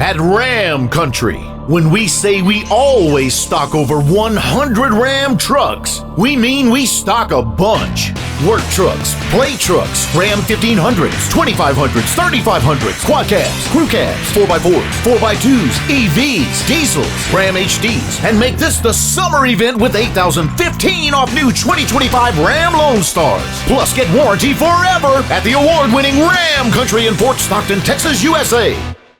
At Ram Country, when we say we always stock over 100 Ram trucks, we mean we stock a bunch. Work trucks, play trucks, Ram 1500s, 2500s, 3500s, quad cabs, crew cabs, 4x4s, 4x2s, EVs, diesels, Ram HDs, and make this the summer event with $8,015 off new 2025 Ram Lone Stars. Plus, get warranty forever at the award-winning Ram Country in Fort Stockton, Texas, USA.